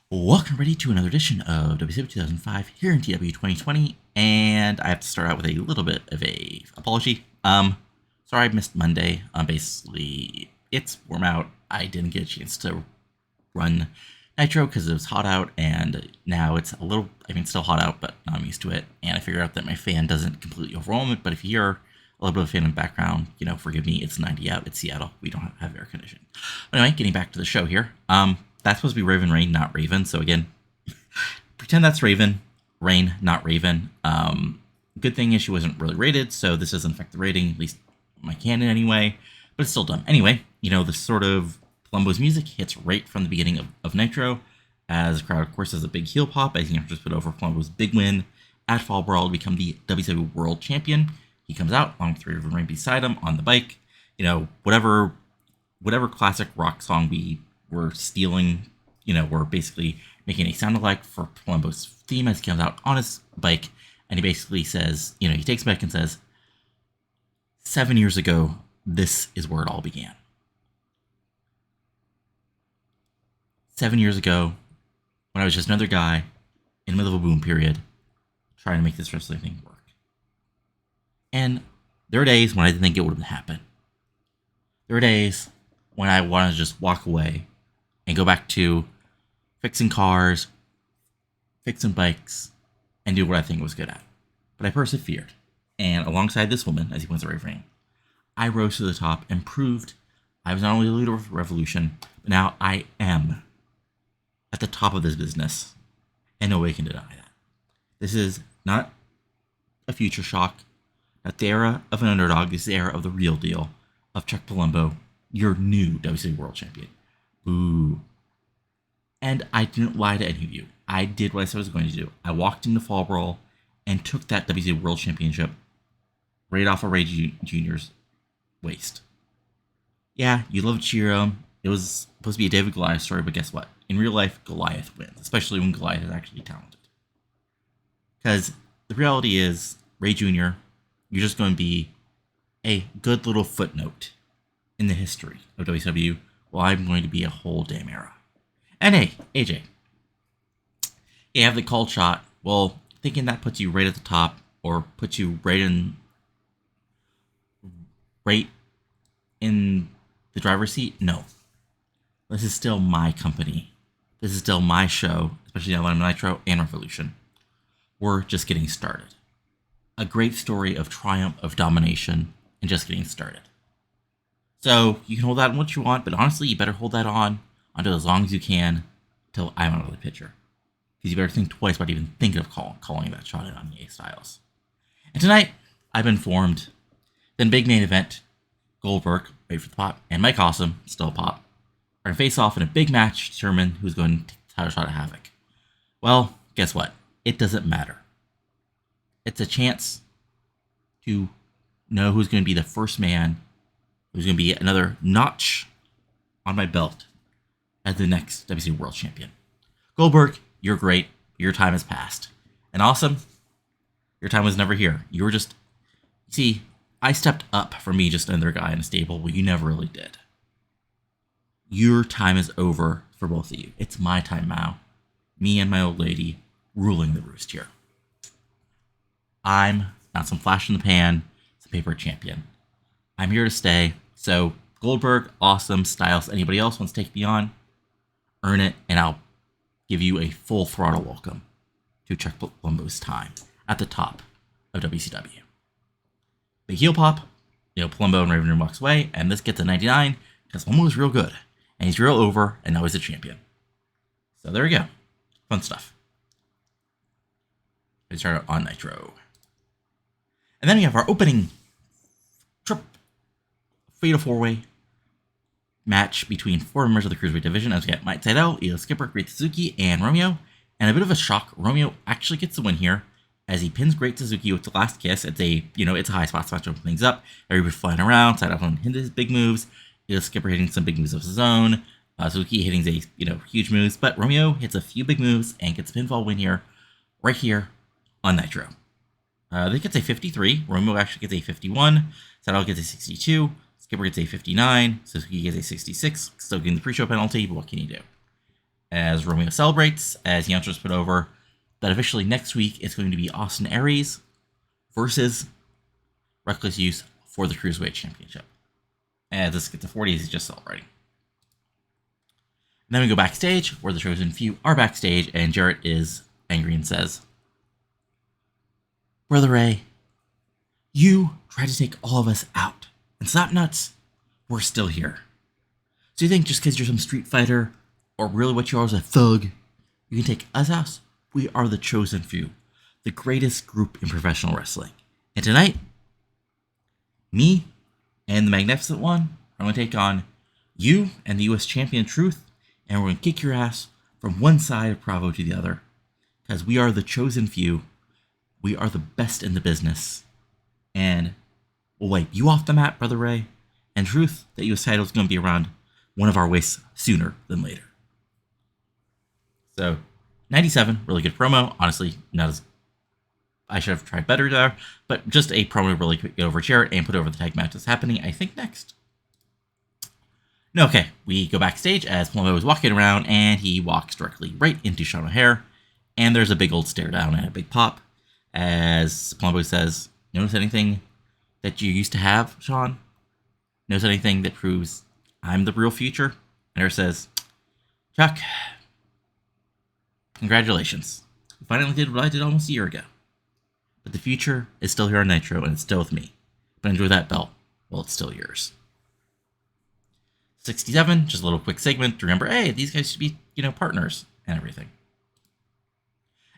Welcome, everybody, to another edition of WCW 2005 here in TEW 2020, and I have to start out with a little bit of a apology. Sorry I missed Monday. Basically, it's warm out. I didn't get a chance to run Nitro because it was hot out, and now it's still hot out, but I'm used to it, and I figured out that my fan doesn't completely overwhelm it, but if you hear a little bit of fan in the background, forgive me, it's 90 out, it's Seattle, we don't have air conditioning. But anyway, getting back to the show here, that's supposed to be Raven Rain, not Raven. So again, pretend that's Raven, Rain, not Raven. Good thing is she wasn't really rated, so this doesn't affect the rating, at least my canon anyway. But it's still dumb. Anyway, the sort of Palumbo's music hits right from the beginning of Nitro, as the crowd, of course, has a big heel pop, as he just put over Palumbo's big win at Fall Brawl to become the WCW World Champion. He comes out along with Raven Rain beside him on the bike. Whatever classic rock song we were stealing, we're basically making a sound alike for Palumbo's theme as he comes out on his bike, and he basically says, he takes back and says, 7 years ago, this is where it all began. 7 years ago, when I was just another guy in the middle of a boom period, trying to make this wrestling thing work. And there are days when I didn't think it would happen. There are days when I want to just walk away and go back to fixing cars, fixing bikes, and do what I think I was good at. But I persevered. And alongside this woman, as he points at Raven, I rose to the top and proved I was not only the leader of the revolution, but now I am at the top of this business. And nobody can deny that. This is not a future shock, not the era of an underdog. This is the era of the real deal, of Chuck Palumbo, your new WCW World Champion. Boo. And I didn't lie to any of you. I did what I said I was going to do. I walked into Fall Brawl and took that WCW World Championship right off of Ray Jr.'s waist. Yeah, you love to cheer him. It was supposed to be a David Goliath story, but guess what? In real life, Goliath wins, especially when Goliath is actually talented. Because the reality is, Ray Jr., you're just going to be a good little footnote in the history of WCW. Well, I'm going to be a whole damn era. And hey, AJ, you have the called shot. Well, thinking that puts you right at the top, or puts you right in the driver's seat? No. This is still my company. This is still my show, especially now that I'm Nitro and Revolution. We're just getting started. A great story of triumph, of domination, and just getting started. So you can hold that on what you want, but honestly, you better hold that on until as long as you can, until I'm out of the picture. Because you better think twice about even thinking of calling that shot in on AJ Styles. And tonight, I've been informed, then big main event, Goldberg, wait for the pop, and Mike Awesome, still pop, are going to face off in a big match to determine who's going to take the title shot at Havoc. Well, guess what? It doesn't matter. It's a chance to know who's going to be the first man, who's going to be another notch on my belt as the next WCW World Champion. Goldberg, you're great. Your time has passed. And Awesome, your time was never here. You were just... See, I stepped up from me just another guy in a stable. Well, you never really did. Your time is over for both of you. It's my time now. Me and my old lady ruling the roost here. I'm not some flash in the pan, some paper champion. I'm here to stay. So Goldberg, Awesome, Styles, anybody else wants to take me on, earn it, and I'll give you a full throttle welcome to Chuck Palumbo's time at the top of WCW. The heel pop, Palumbo and Raven walks away, and this gets a 99 because Palumbo is real good, and he's real over, and now he's a champion. So there we go. Fun stuff. We start on Nitro. And then we have our opening fatal four-way match between four members of the Cruiserweight division, as we get Mike Sydal, Io Skipper, Great Suzuki, and Romeo. And a bit of a shock, Romeo actually gets the win here as he pins Great Suzuki with the last kiss. It's a high spot to open things up. Everybody flying around, Sydal hitting his big moves, Io Skipper hitting some big moves of his own, Suzuki hitting huge moves, but Romeo hits a few big moves and gets a pinfall win here, right here on Nitro. They gets a 53. Romeo actually gets a 51. Sydal gets a 62. Skipper gets a 59. Suzuki gets a 66. Still getting the pre-show penalty, but what can you do? as Romeo celebrates, as the announcers put over that officially next week it's going to be Austin Aries versus Reckless Youth for the Cruiserweight Championship. As this gets to 40, he's just celebrating. And then we go backstage, where the Chosen Few are backstage, and Jarrett is angry and says, Brother Ray, you tried to take all of us out. And Slapnuts, we're still here. So you think just because you're some street fighter, or really what you are is a thug, you can take us out? We are the Chosen Few, the greatest group in professional wrestling. And tonight, me and the Magnificent One are going to take on you and the US Champion Truth, and we're going to kick your ass from one side of Bravo to the other. Because we are the Chosen Few. We are the best in the business. And we'll wipe you off the map, Brother Ray. And Truth, that US title is going to be around one of our waists sooner than later. So, 97, really good promo. Honestly, not as... I should have tried better there. But just a promo to really get over Jarrett and put over the tag match that's happening, I think, next. No, okay, we go backstage as Palumbo is walking around, and he walks directly right into Sean O'Hare, and there's a big old stare down and a big pop, as Palumbo says, notice anything that you used to have, Sean? Notice anything that proves I'm the real future? And O'Hare says, Chuck, congratulations. You finally did what I did almost a year ago. But the future is still here on Nitro, and it's still with me. But enjoy that belt while it's still yours. 67, just a little quick segment to remember, hey, these guys should be, partners and everything.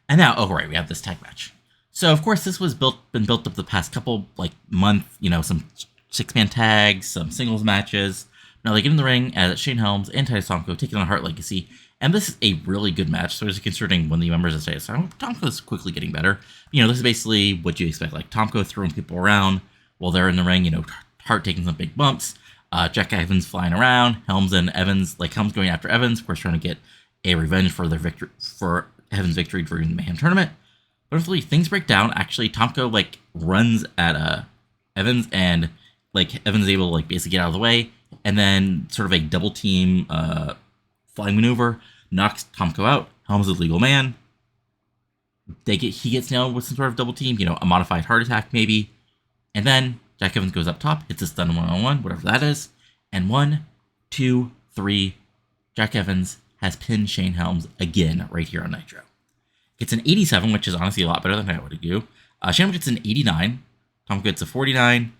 And now, right, we have this tag match. So, of course, this was been built up the past couple, month, some 6-man tags, some singles matches. Now they get in the ring as Shane Helms and Titus Tomko taking on Hart Legacy. And this is a really good match, so just considering one of the members of Titus Tomko's quickly getting better. This is basically what you expect, Tomko throwing people around while they're in the ring, Hart taking some big bumps. Jack Evans flying around, Helms and Evans, Helms going after Evans, of course, trying to get a revenge for their victory, for Evans' victory during the Mayhem tournament. But eventually, things break down. Actually, Tomko runs at Evans, and Evans is able to basically get out of the way, and then sort of a double team flying maneuver knocks Tomko out. Helms is a legal man. He gets nailed with some sort of double team, a modified heart attack maybe, and then Jack Evans goes up top, hits a stun 1-on-1, whatever that is. And 1, 2, 3, Jack Evans has pinned Shane Helms again right here on Nitro. Gets an 87, which is honestly a lot better than I would do. Shane gets an 89, Tom gets a 49,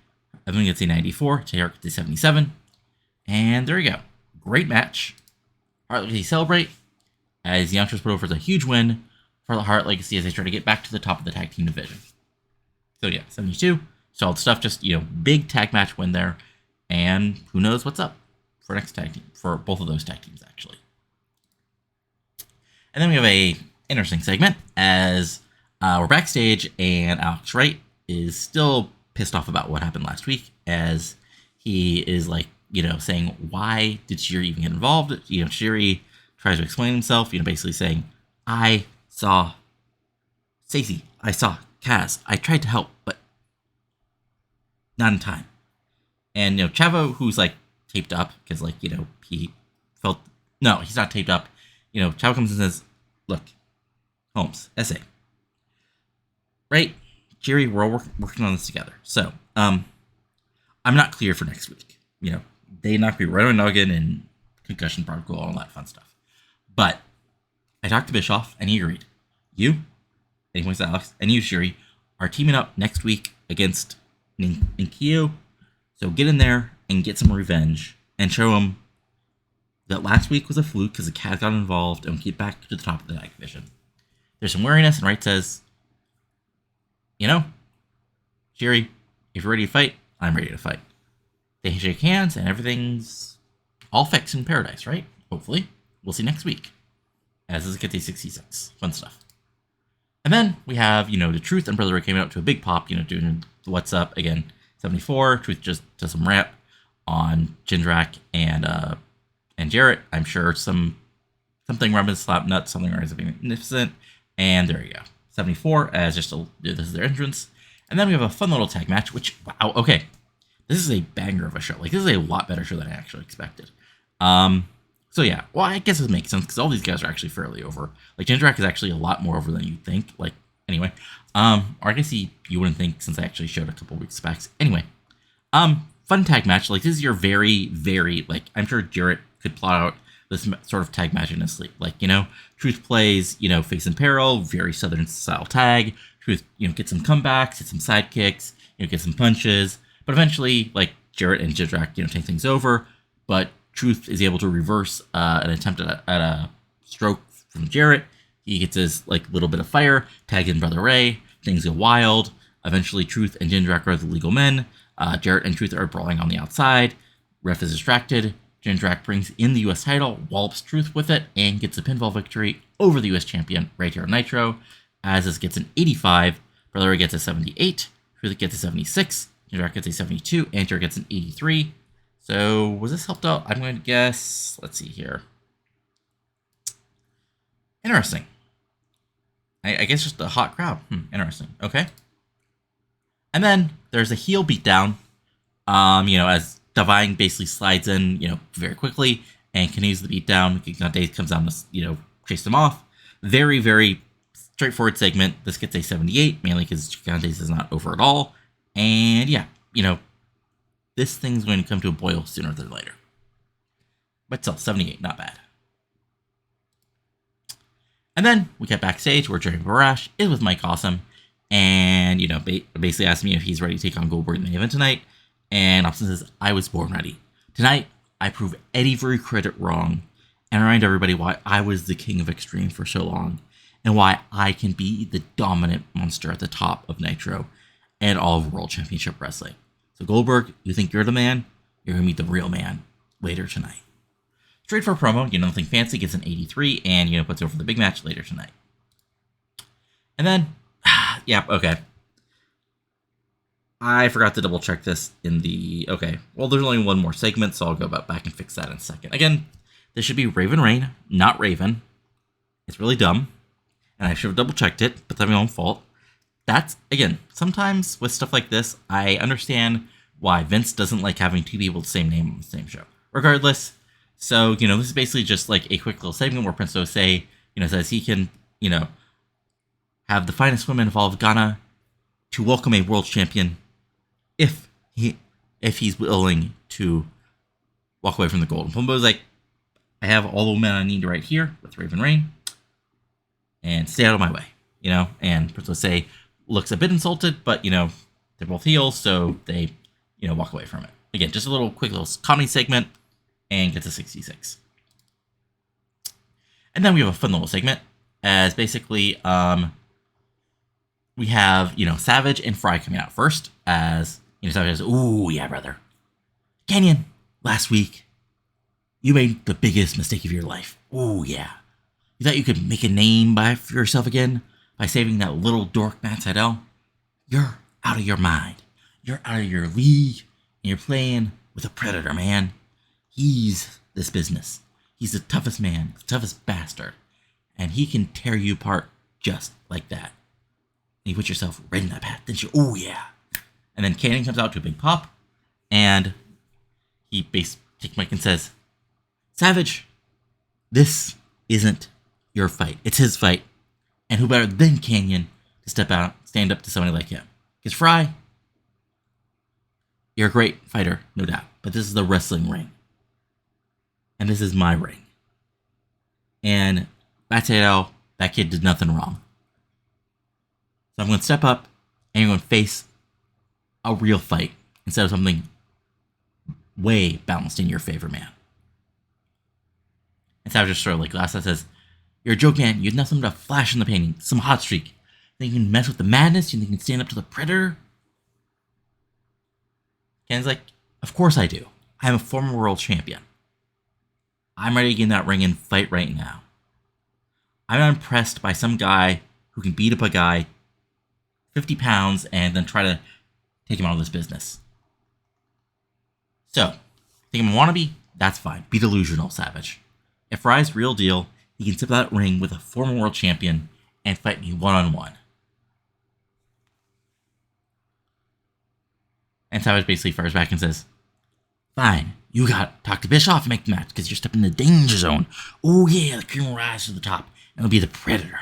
Evans gets a 94, J.R. gets a 77. And there you go. Great match. Hart Legacy celebrate as the Youngsters put over the huge win for the Hart Legacy as they try to get back to the top of the tag team division. So yeah, 72. Solid stuff, just, big tag match win there. And who knows what's up for next tag team, for both of those tag teams, actually. And then we have a interesting segment as we're backstage and Alex Wright is still pissed off about what happened last week as he is saying, why did Tajiri even get involved? Tajiri tries to explain himself, basically saying, I saw Stacy, I saw Kaz, I tried to help, but not in time. And, Chavo, who's, taped up, because, he felt... No, he's not taped up. Chavo comes and says, look, Holmes, essay. Right? Jerry, we're all working on this together. So, I'm not clear for next week. They knocked me right on noggin and concussion protocol, all that fun stuff. But I talked to Bischoff, and he agreed. You, and he points to Alex, and you, Shiri, are teaming up next week against Ninkyo, so get in there and get some revenge and show them that last week was a fluke because the cat got involved and get back to the top of the tag division. There's some wariness, and Wright says, Jerry, if you're ready to fight, I'm ready to fight. They shake hands and everything's all fixed in paradise, right? Hopefully. We'll see next week. As this gets a 66. Fun stuff. And then we have, the Truth and Brother Ray came out to a big pop, doing what's up again. 74. Truth just does some rap on Jindrak and Jarrett. I'm sure something rubbing slap nuts, something rubbing magnificent. And there you go. 74 as this is their entrance. And then we have a fun little tag match, which, wow, okay. This is a banger of a show. This is a lot better show than I actually expected. So So yeah, well, I guess it makes sense because all these guys are actually fairly over. Like Jindrak is actually a lot more over than you think. Like anyway, or I guess you wouldn't think since I actually showed a couple weeks back. Anyway, fun tag match. Like this is your very, very like I'm sure Jarrett could plot out this sort of tag match in his sleep. Like Truth plays face in peril, very Southern style tag. Truth gets some comebacks, gets some sidekicks, gets some punches, but eventually like Jarrett and Jindrak take things over, but Truth is able to reverse an attempt at a stroke from Jarrett. He gets his little bit of fire, tag in Brother Ray. Things go wild. Eventually, Truth and Jindrak are the legal men. Jarrett and Truth are brawling on the outside. Ref is distracted. Jindrak brings in the U.S. title, wallops Truth with it, and gets a pinfall victory over the U.S. champion right here on Nitro. As this gets an 85, Brother Ray gets a 78, Truth gets a 76, Jindrak gets a 72, and Jarrett gets an 83. So, was this helped out? I'm going to guess, let's see here. Interesting. I guess just a hot crowd. Interesting. Okay. And then there's a heel beatdown. As Divine basically slides in, very quickly and continues the beatdown. Gigante comes down to, chase them off. Very, very straightforward segment. This gets a 78, mainly because Gigante's is not over at all. And yeah, this thing's going to come to a boil sooner than later. But still, 78, not bad. And then we get backstage where Jerry Barash is with Mike Awesome. And, basically asks me if he's ready to take on Goldberg in the event tonight. And Austin says, I was born ready. Tonight, I prove Eddie Very Credit wrong. And remind everybody why I was the king of Extreme for so long. And why I can be the dominant monster at the top of Nitro and all of World Championship Wrestling. So Goldberg, you think you're the man? You're going to meet the real man later tonight. Straight for a promo, nothing fancy, gets an 83, and, puts over the big match later tonight. And then, okay. I forgot to double check this in the, okay. Well, there's only one more segment, so I'll go back and fix that in a second. Again, this should be Raven Reign, not Raven. It's really dumb, and I should have double checked it, but that's my own fault. That's, again, sometimes with stuff like this, I understand why Vince doesn't like having two people with the same name on the same show. Regardless, so, this is basically just like a quick little segment where Prince Jose, says he can, have the finest women of all of Ghana to welcome a world champion if he's willing to walk away from the gold. And Palumbo's like, I have all the women I need right here with Raven Reign, and stay out of my way, and Prince Jose looks a bit insulted, but, they're both heels, so they, walk away from it. Again, just a little quick little comedy segment, and gets a 66. And then we have a fun little segment, as basically, we have, Savage and Frye coming out first, as, Savage says, ooh, yeah, brother. Kanyon, last week, you made the biggest mistake of your life. Ooh, yeah. You thought you could make a name for yourself again by saving that little dork Matt Sydal? You're out of your mind. You're out of your league, and you're playing with a predator, man. He's this business. He's the toughest man, the toughest bastard, and he can tear you apart just like that. And you put yourself right in that path, didn't you? Oh, yeah. And then Kanyon comes out to a big pop, and he takes Mike and says, Savage, this isn't your fight. It's his fight. And who better than Kanyon to step out, stand up to somebody like him? Because Frye, you're a great fighter, no doubt, but this is the wrestling ring. And this is my ring. And Matt Sydal, that kid did nothing wrong. So I'm going to step up and you're going to face a real fight instead of something way balanced in your favor, man. And Savage just sort of laughs and says, you're a joke, man. You have nothing but a flash in the painting, some hot streak. You think you can mess with the madness? You think you can stand up to the predator? Ken's like, of course I do. I'm a former world champion. I'm ready to get in that ring and fight right now. I'm not impressed by some guy who can beat up a guy 50 pounds and then try to take him out of this business. So, think I'm a wannabe? That's fine. Be delusional, Savage. If Frye's real deal, he can step out that ring with a former world champion and fight me one-on-one. And Savage basically fires back and says, fine, you got to talk to Bischoff and make the match because you're stepping in the danger zone. Oh, yeah, the cream will rise to the top, and it'll be the Predator.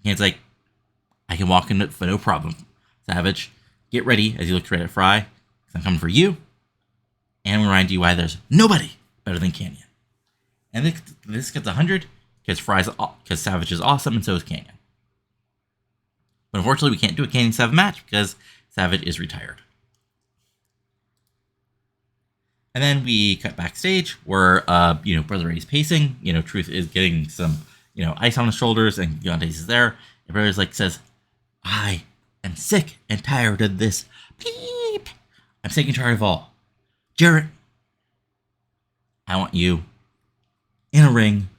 And it's like, I can walk in it for no problem. Savage, get ready as you look right at Frye, because I'm coming for you, and remind you why there's nobody better than Kanyon. And this gets 100 because Savage is awesome, and so is Kanyon. But unfortunately, we can't do a Kanyon 7 match because Savage is retired. And then we cut backstage where, Brother Ray's pacing. Truth is getting some, ice on his shoulders, and Gigantes is there. And Brother's says, I am sick and tired of this. Beep. I'm sick and tired of all. Jarrett, I want you in a ring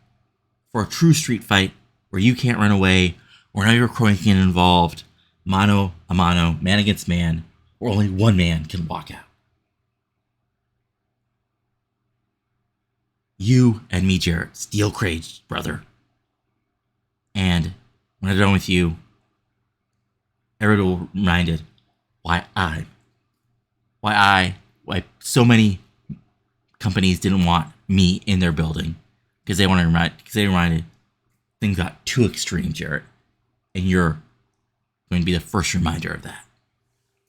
for a true street fight where you can't run away, where no you're Kroenke involved, mano a mano, man against man, where only one man can walk out. You and me, Jarrett, steel cage, brother. And when I'm done with you, everybody will be reminded why so many companies didn't want me in their building because they reminded things got too extreme, Jarrett, and you're going to be the first reminder of that.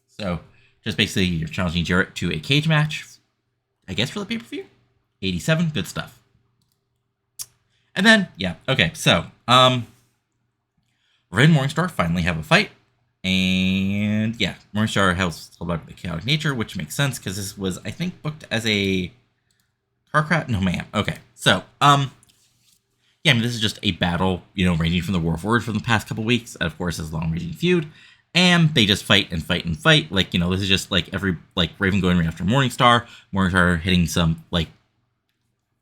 So, just basically, you're challenging Jarrett to a cage match, I guess, for the pay-per-view. 87, good stuff. And then, so, Red and Morningstar finally have a fight. And, Morningstar helps tell about the chaotic nature, which makes sense, because this was, I think, booked as a car crash. No, ma'am. Okay, so, this is just a battle, ranging from the War Forward from the past couple weeks. Of course, it's a long-ranging feud. And they just fight and fight and fight. This is just, Raven going right after Morningstar. Morningstar hitting some,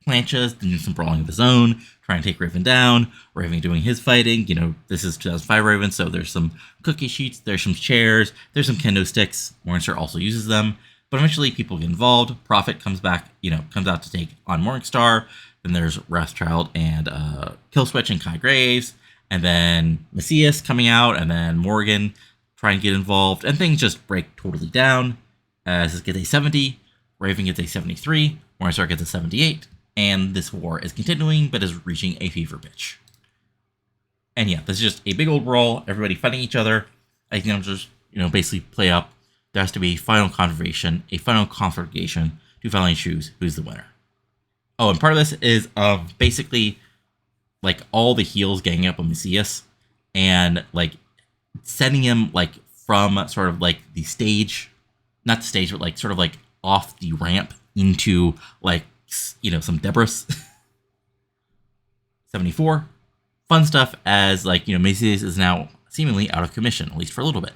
planches, doing some brawling of his own, trying to take Raven down, Raven doing his fighting. This is 2005 Raven, so there's some cookie sheets, there's some chairs, there's some kendo sticks. Morningstar also uses them, but eventually people get involved. Prophet comes back, comes out to take on Morningstar. Then there's Wrathchild and Killswitch and Kai Graves, and then Macias coming out, and then Morgan trying to get involved, and things just break totally down. This gets a 70, Raven gets a 73, Morningstar gets a 78. And this war is continuing, but is reaching a fever pitch. And this is just a big old brawl, everybody fighting each other. I think I'm just, basically play up. There has to be a final confrontation to finally choose who's the winner. Oh, and part of this is basically, all the heels ganging up on Macias and, sending him, from sort of, the stage, not the stage, but, sort of, off the ramp into, some debris. 74. Fun stuff as, Macias is now seemingly out of commission, at least for a little bit.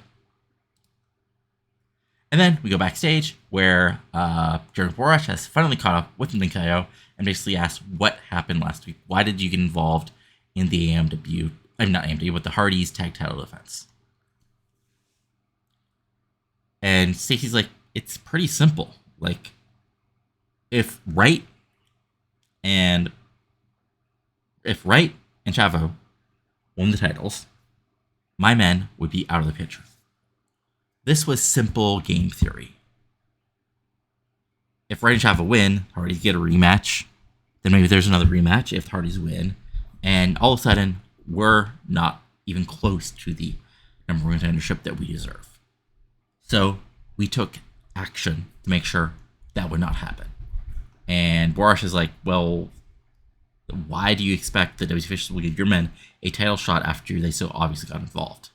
And then we go backstage where Jeremy Borash has finally caught up with Ninkyo and basically asked what happened last week. Why did you get involved in the AMW, not AMW, but the Hardys tag title defense? And Stacy's it's pretty simple. If Wright and Chavo won the titles, my men would be out of the picture. This was simple game theory. If Wright and Chavo win, Hardys get a rematch. Then maybe there's another rematch if Hardys win. And all of a sudden, we're not even close to the number one contendership that we deserve. So we took action to make sure that would not happen. And Borash is well, why do you expect the WC officials will give your men a title shot after they so obviously got involved?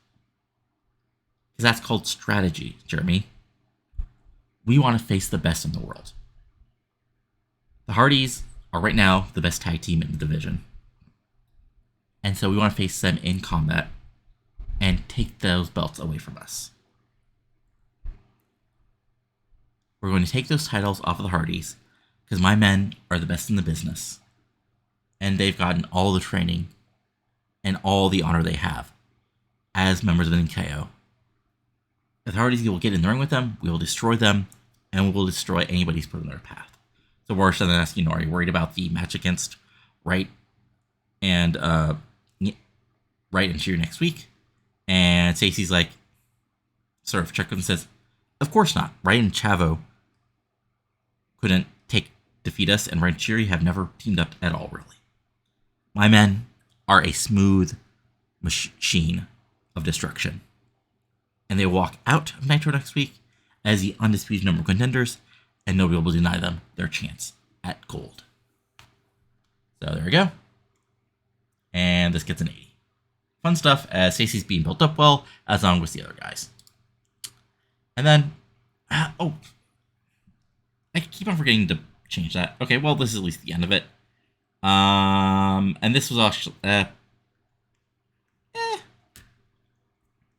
Because that's called strategy, Jeremy. We want to face the best in the world. The Hardys are right now the best tag team in the division. And so we want to face them in combat and take those belts away from us. We're going to take those titles off of the Hardys because my men are the best in the business. And they've gotten all the training and all the honor they have as members of the Ninkyo. If the Hardys will get in the ring with them, we will destroy them, and we will destroy anybody who's put in their path. So Borash then asks, are you worried about the match against Wright and Sheer next week? And Stacy's sort of checked him and says, of course not. Wright and Chavo couldn't defeat us, and Tajiri have never teamed up at all, really. My men are a smooth machine of destruction. And they walk out of Nitro next week as the undisputed number of contenders, and nobody will deny them their chance at gold. So there we go. And this gets an 80. Fun stuff as Stacy's being built up well, as long with the other guys. And then, I keep on forgetting to change that. Okay, well, this is at least the end of it. And this was actually,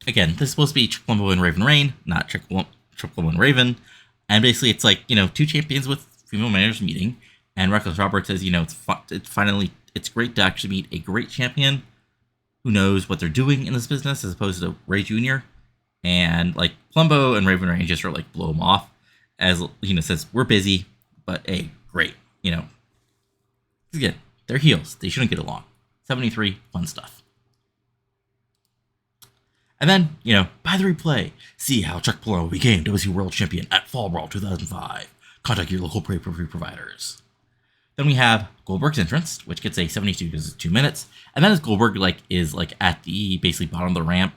again, this is supposed to be Chuck Palumbo and Raven Reign, not Chuck Palumbo and Raven. And basically, it's like, two champions with female managers meeting. And Reckless Robert says, it's great to actually meet a great champion who knows what they're doing in this business, as opposed to Ray Jr. And like Palumbo and Raven Reign just sort of like blow him off, as says, we're busy, but hey, great, Again, they're heels. They shouldn't get along. 73, fun stuff. And then, by the replay, see how Chuck Palumbo became WCW World Champion at Fall Brawl 2005. Contact your local pay-per-view providers. Then we have Goldberg's entrance, which gets a 72 because it's 2 minutes. And then as Goldberg is at the basically bottom of the ramp,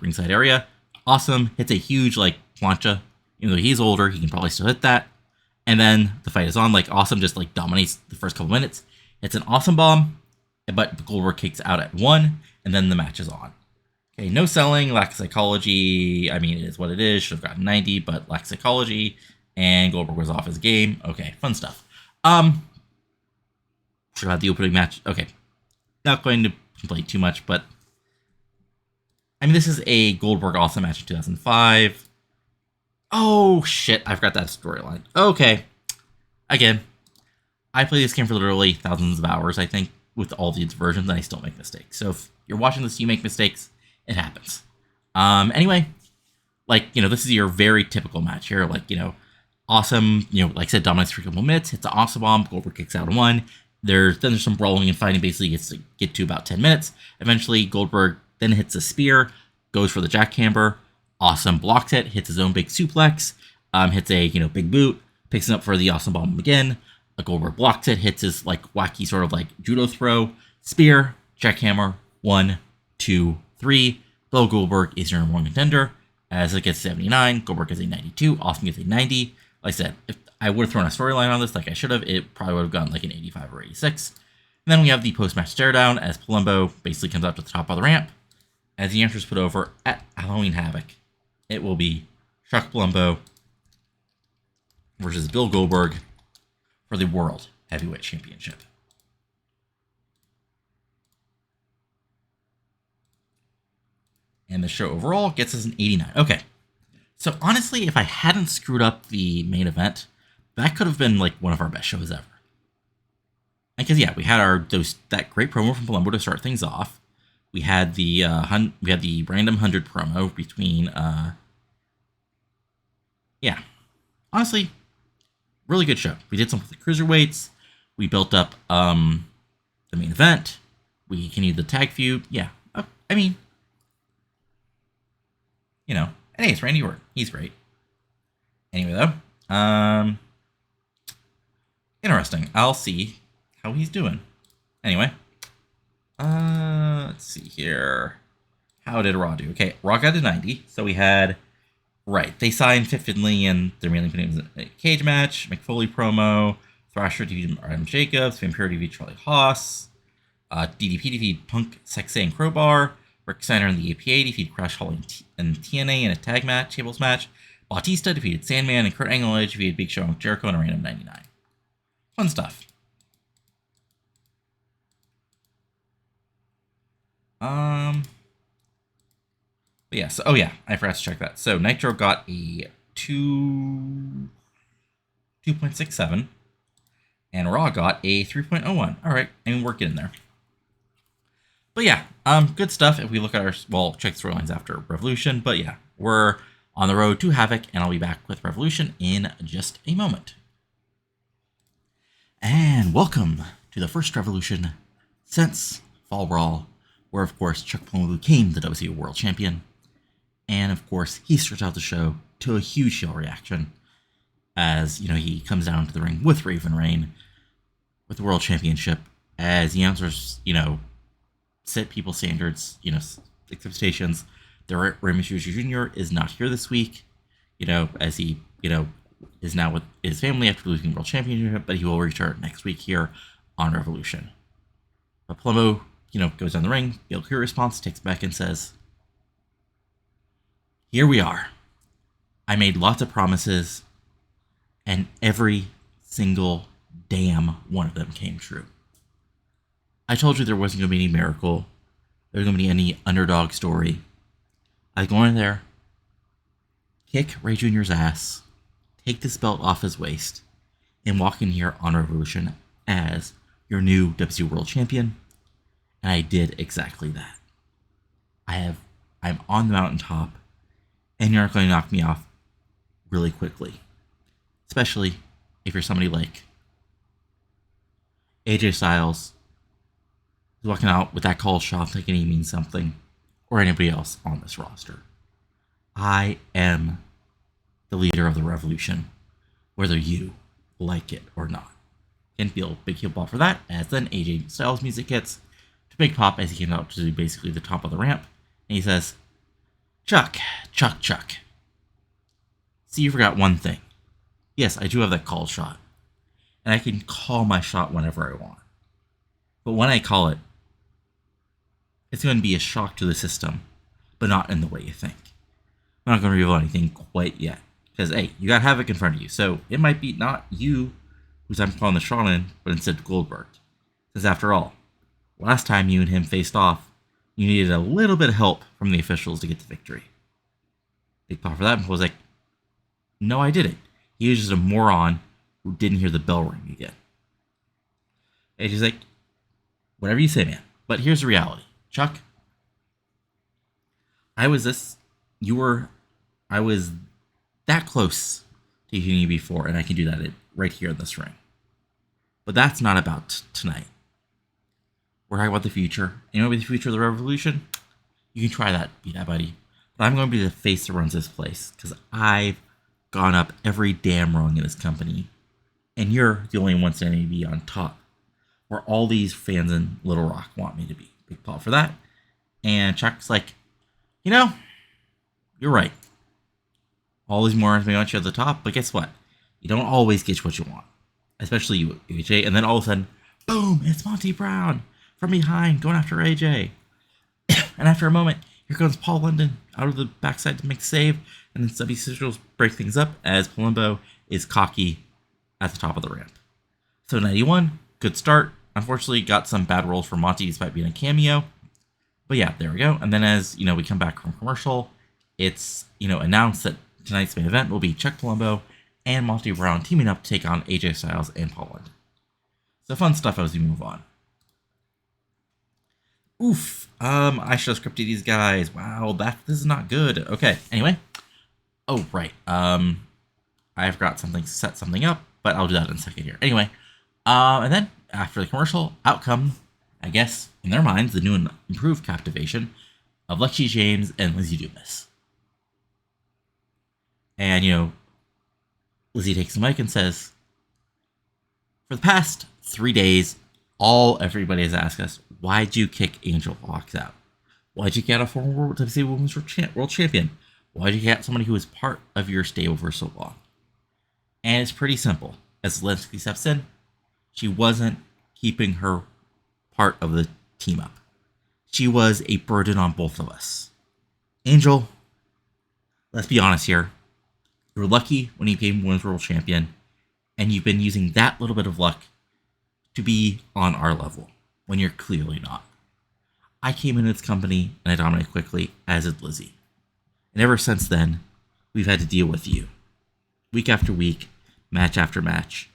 ringside area, awesome. Hits a huge plancha. Even though he's older, he can probably still hit that. And then the fight is on. Awesome just dominates the first couple minutes. It's an awesome bomb, but Goldberg kicks out at 1, and then the match is on. Okay, no selling, lack of psychology. I mean, it is what it is. Should have gotten 90, but lack of psychology. And Goldberg was off his game. Okay, fun stuff. Should have had the opening match. Okay, not going to complain too much, but I mean, this is a Goldberg awesome match in 2005. Oh, shit, I forgot that storyline. Okay, again, I play this game for literally thousands of hours, I think, with all these versions, and I still make mistakes. So if you're watching this, you make mistakes, it happens. Anyway, this is your very typical match here. Awesome, like I said, dominates for a couple minutes, hits an awesome bomb, Goldberg kicks out in 1. Then there's some brawling and fighting, basically gets to get to about 10 minutes. Eventually, Goldberg then hits a spear, goes for the jackhammer, awesome, blocks it, hits his own big suplex, hits a, big boot, picks it up for the awesome bomb again. Goldberg blocks it, hits his wacky sort of judo throw, spear, jackhammer, 1, 2, 3. Bill Goldberg is your number 1 contender. As it gets 79, Goldberg gets a 92, Awesome gets a 90. Like I said, if I would have thrown a storyline on this like I should have, it probably would have gone an 85 or 86. And then we have the post-match stare down as Palumbo basically comes up to the top of the ramp. As the answer is put over at Halloween Havoc, it will be Chuck Palumbo versus Bill Goldberg for the World Heavyweight Championship. And the show overall gets us an 89. Okay. So honestly, if I hadn't screwed up the main event, that could have been one of our best shows ever. Because we had that great promo from Palumbo to start things off. We had the random 100 promo between honestly, really good show. We did something with the cruiserweights. We built up the main event. We continued the tag feud. Yeah, I mean, and hey, it's Randy Orton. He's great. Anyway, though, interesting. I'll see how he's doing. Anyway, let's see here. How did Raw do? Okay, Raw got a 90. So we had Right. They signed Fit Finley and they're mainly putting in a cage match, McFoley promo, Thrasher defeated Adam Jacobs, Vampiro defeated Charlie Haas, DDP defeated Punk, Sexay, and Crowbar, Rick Steiner and the APA defeated Crash Holly and TNA in a tag match, tables match, Bautista defeated Sandman, and Kurt Angle defeated Big Show and Jericho in a random 99. Fun stuff. But yeah, so, I forgot to check that. So Nitro got a 2.67, and Raw got a 3.01. All right, I mean, we're getting there. But yeah, good stuff. If we look at check the storylines after Revolution. But yeah, we're on the road to Havoc, and I'll be back with Revolution in just a moment. And welcome to the first Revolution since Fall Brawl, where of course Chuck Palumbo became the WCW World Champion. And of course, he starts out the show to a huge heel reaction as, he comes down to the ring with Raven Reign with the World Championship as the announcers, set people standards, expectations. Rey Mysterio Jr. is not here this week, as he, is now with his family after losing the World Championship, but he will return next week here on Revolution. But Palumbo, goes down the ring, Bill Clear response, takes it back and says, "Here we are. I made lots of promises, and every single damn one of them came true. I told you there wasn't going to be any miracle. There was going to be any underdog story. I go in there, kick Ray Jr.'s ass, take this belt off his waist, and walk in here on Revolution as your new WCW World Champion. And I did exactly that. I'm on the mountaintop, and you're not going to knock me off really quickly. Especially if you're somebody like AJ Styles, who's walking out with that call shot thinking he means something, or anybody else on this roster. I am the leader of the Revolution, whether you like it or not." And feel big heel ball for that, as then AJ Styles music hits to Big Pop as he came out to basically the top of the ramp, and he says, Chuck. See, you forgot one thing. Yes, I do have that call shot, and I can call my shot whenever I want. But when I call it, it's going to be a shock to the system, but not in the way you think. I'm not going to reveal anything quite yet, because, hey, you got Havoc in front of you, so it might be not you who's I'm calling the shot in, but instead Goldberg. Because after all, last time you and him faced off, you needed a little bit of help from the officials to get the victory. Big pop for that, and was like, no, I didn't. He was just a moron who didn't hear the bell ring again. And she's like, whatever you say, man. But here's the reality. Chuck, I was that close to hitting you before, and I can do that right here in this ring. But that's not about tonight. We're talking about the future. You know what the future of the Revolution? You can try that, be that, buddy. But I'm going to be the face that runs this place, because I've gone up every damn rung in this company, and you're the only one standing to be on top, where all these fans in Little Rock want me to be. Big pop for that. And Chuck's like, you're right. All these morons may want you at the top, but guess what? You don't always get what you want. Especially you, AJ. And then all of a sudden, boom, it's Monty Brown from behind going after AJ. And after a moment, here comes Paul London out of the backside to make the save. And then Sonny Siaki break things up as Palumbo is cocky at the top of the ramp. So 91, good start. Unfortunately, got some bad rolls for Monty despite being a cameo. But yeah, there we go. And then as, we come back from commercial, it's, announced that tonight's main event will be Chuck Palumbo and Monty Brown teaming up to take on AJ Styles and Paul London. So fun stuff as we move on. Oof. I should have scripted these guys. Wow, this is not good. Okay, anyway. Oh, right. I forgot set something up, but I'll do that in a second here. Anyway, and then after the commercial, out come, I guess, in their minds, the new and improved Captivation of Lexi James and Lizzie Dumas. And, Lizzie takes the mic and says, for the past 3 days, everybody has asked us, why'd you kick Angel Foxx out? Why'd you get a former WCW Women's World Champion? Why'd you get somebody who was part of your stable for so long? And it's pretty simple. As Leslie steps in, she wasn't keeping her part of the team up. She was a burden on both of us. Angel, let's be honest here. You were lucky when you became Women's World Champion, and you've been using that little bit of luck to be on our level, when you're clearly not. I came into this company, and I dominated quickly, as did Lizzie. And ever since then, we've had to deal with you. Week after week, match after match.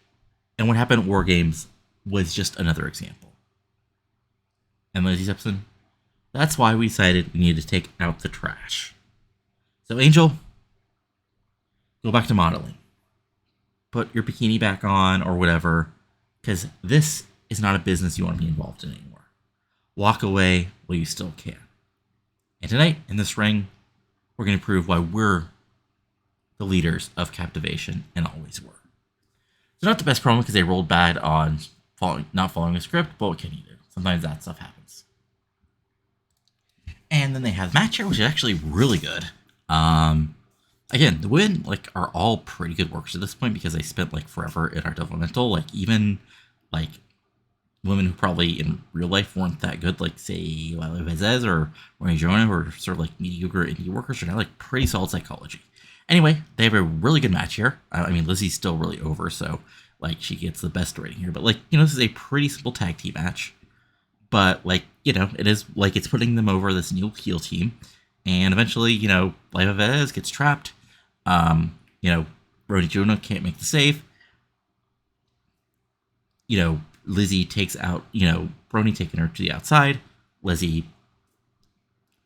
And what happened at War Games was just another example. And Lizzie steps in, that's why we decided we needed to take out the trash. So Angel, go back to modeling. Put your bikini back on or whatever, because this is not a business you want to be involved in anymore. Walk away while you still can. And tonight, in this ring, we're going to prove why we're the leaders of Captivation and always were. So not the best promo because they rolled bad on not following a script, but what can you do? Sometimes that stuff happens. And then they have the match here, which is actually really good. Again, the women are all pretty good workers at this point because they spent forever in our developmental. Even women who probably in real life weren't that good, say Lila Vazez or Jonah, who are sort of mediocre indie workers, are now pretty solid psychology. Anyway, they have a really good match here. I mean, Lizzie's still really over, so she gets the best rating here. But this is a pretty simple tag team match. But it is it's putting them over this new heel team. And eventually, Lila Vazez gets trapped. Rody Jonah can't make the save. Lizzie takes out, Brony taking her to the outside. Lexi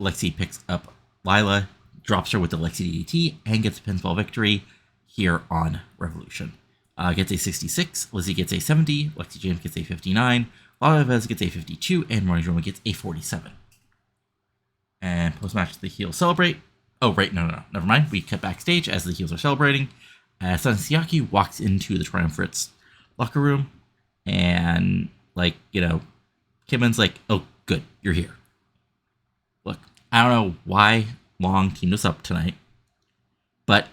picks up Lila, drops her with the Lexi DDT, and gets a pinfall victory here on Revolution. Gets a 66, Lizzie gets a 70, Lexi James gets a 59, Lila Vez gets a 52, and Morning Droma gets a 47. And post-match, the heels celebrate. Oh, right, no, never mind. We cut backstage as the heels are celebrating. Sonny Siaki walks into the Triumvirate's locker room, and, Kidman's oh, good, you're here. Look, I don't know why Long teamed us up tonight, but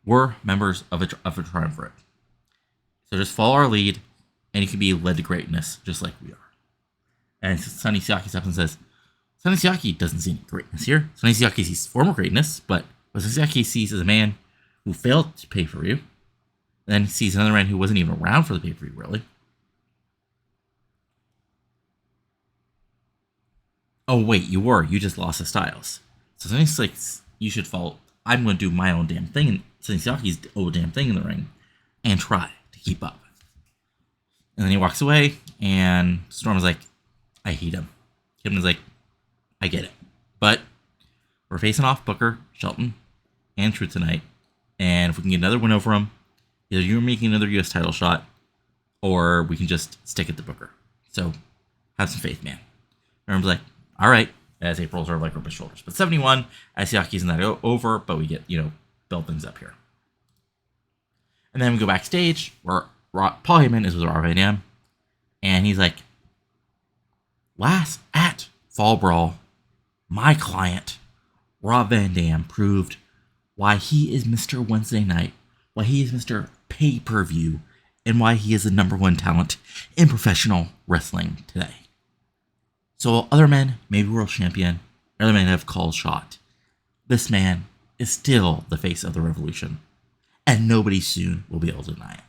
we're members of a Triumvirate. So just follow our lead, and you can be led to greatness, just like we are. And Sonny Siaki steps and says, Sonny Siaki doesn't see any greatness here. Sonny Siaki sees former greatness, but what Sonny Siaki sees is a man who failed to pay for you, then he sees another man who wasn't even around for the pay-per-view, really. Oh, wait, you were. You just lost to Styles. So Sonny's you should follow. I'm going to do my own damn thing, and Sonny Siaki's own damn thing in the ring, and try to keep up. And then he walks away, and Storm is I hate him. Kidman's I get it. But we're facing off Booker, Shelton, and Truth tonight, and if we can get another win over him, either you're making another U.S. title shot, or we can just stick it to Booker. So, have some faith, man. Everyone's all right, as April's are rub his shoulders. But 71, Siaki's in that over, but we get, build things up here. And then we go backstage, where Paul Heyman is with Rob Van Dam, and he's last at Fall Brawl, my client, Rob Van Dam, proved why he is Mr. Wednesday Night, why he is Mr. Pay-Per-View, and why he is the #1 talent in professional wrestling today. So while other men may be world champion, other men have called shot, this man is still the face of the revolution, and nobody soon will be able to deny it.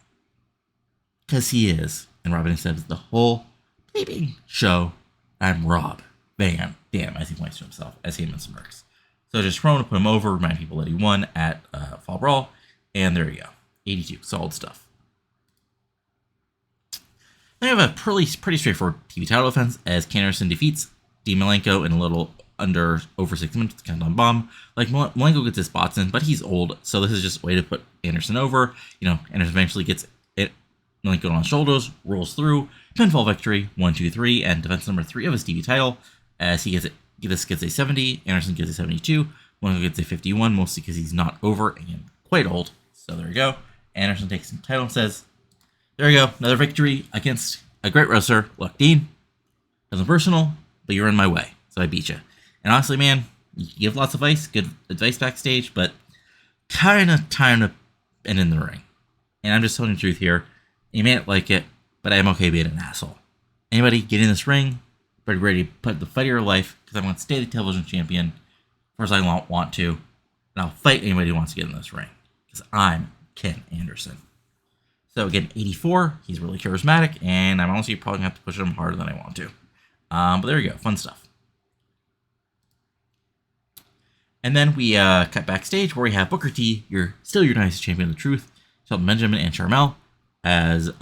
Because he is, and Robin says the whole bleeping show, I'm Rob Van Dam, as he points to himself, as Heyman smirks. So just thrown to put him over, remind people that he won at Fall Brawl, and there you go. 82, solid stuff. Then we have a pretty straightforward TV title defense as Ken Anderson defeats Dean Malenko in a little over 6 minutes, countdown bomb. Malenko gets his spots in, but he's old, so this is just a way to put Anderson over. Anderson eventually gets it, Malenko on his shoulders, rolls through, pinfall victory, 1, 2, 3, and defense number 3 of his TV title, as he gets it. This gets a 70, Anderson gets a 72, Malenko gets a 51, mostly because he's not over and quite old. So there you go. Anderson takes the title and says, there you go, another victory against a great wrestler. Look, Dean, nothing personal, but you're in my way, so I beat you. And honestly, man, you give lots of good advice backstage, but kind of time to end in the ring. And I'm just telling the truth here. You may not like it, but I'm okay being an asshole. Anybody get in this ring, but ready to put the fight of your life, because I want to stay the television champion, as I want to, and I'll fight anybody who wants to get in this ring, because I'm Ken Anderson. So again, 84, he's really charismatic, and I'm honestly probably going to have to push him harder than I want to. But there you go, fun stuff. And then we cut backstage where we have Booker T, your nicest champion of the Truth, Shelton Benjamin, and Charmel, as,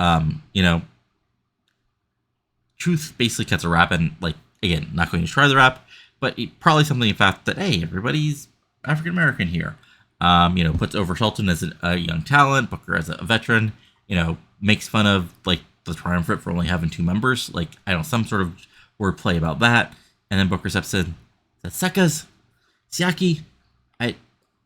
Truth basically cuts a rap, and, again, not going to try the rap, but probably something in fact that, hey, everybody's African-American here. Puts over Shelton as a young talent, Booker as a veteran, makes fun of, the Triumvirate for only having 2 members, some sort of wordplay about that, and then Booker steps in, says, Siaki, I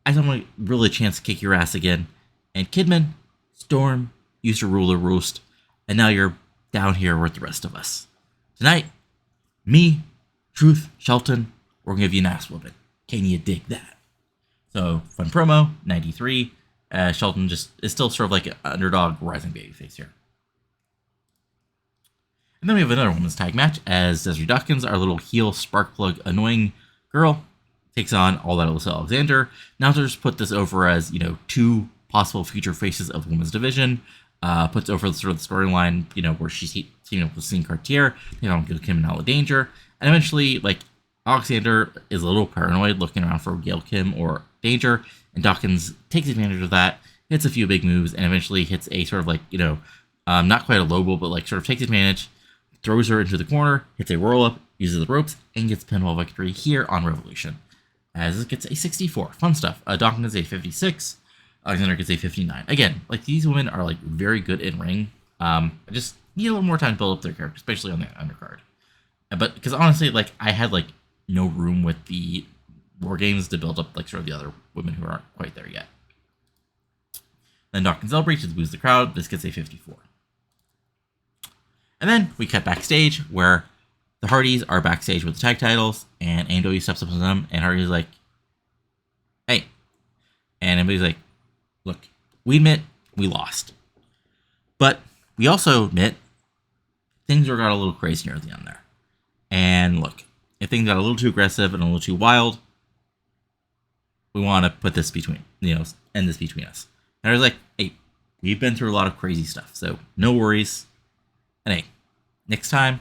I don't want really a chance to kick your ass again. And Kidman, Storm, used to rule the roost, and now you're down here with the rest of us. Tonight, me, Truth, Shelton, we're gonna give you an ass whooping. Can you dig that? So, fun promo, 93. Shelton just is still sort of like an underdog rising babyface here. And then we have another women's tag match as Desiree Dawkins, our little heel spark plug annoying girl, takes on All That Alyssa Alexander. Now to just put this over as, two possible future faces of the women's division. Puts over sort of the storyline, where she's teaming up with Celine Cartier, Kim and Nala Danger. And eventually, Alexander is a little paranoid, looking around for Gail Kim or Danger, and Dawkins takes advantage of that, hits a few big moves, and eventually hits a sort of not quite a low blow, but sort of takes advantage, throws her into the corner, hits a roll-up, uses the ropes, and gets pinfall victory here on Revolution. As it gets a 64. Fun stuff. Dawkins gets a 56. Alexander gets a 59. Again, these women are very good in ring. I just need a little more time to build up their character, especially on the undercard. But because honestly, I had no room with the War Games to build up sort of the other women who aren't quite there yet. Then Dawkins celebrates to boost the crowd. This gets a 54. And then we cut backstage where the Hardys are backstage with the tag titles, and AEW steps up to them, and Hardy's like, "Hey," and everybody's like, "Look, we admit we lost, but we also admit things got a little crazy near the end there. And look, if things got a little too aggressive and a little too wild, we want to put this between, end this between us." And I was like, "Hey, we've been through a lot of crazy stuff, so no worries. And hey, next time,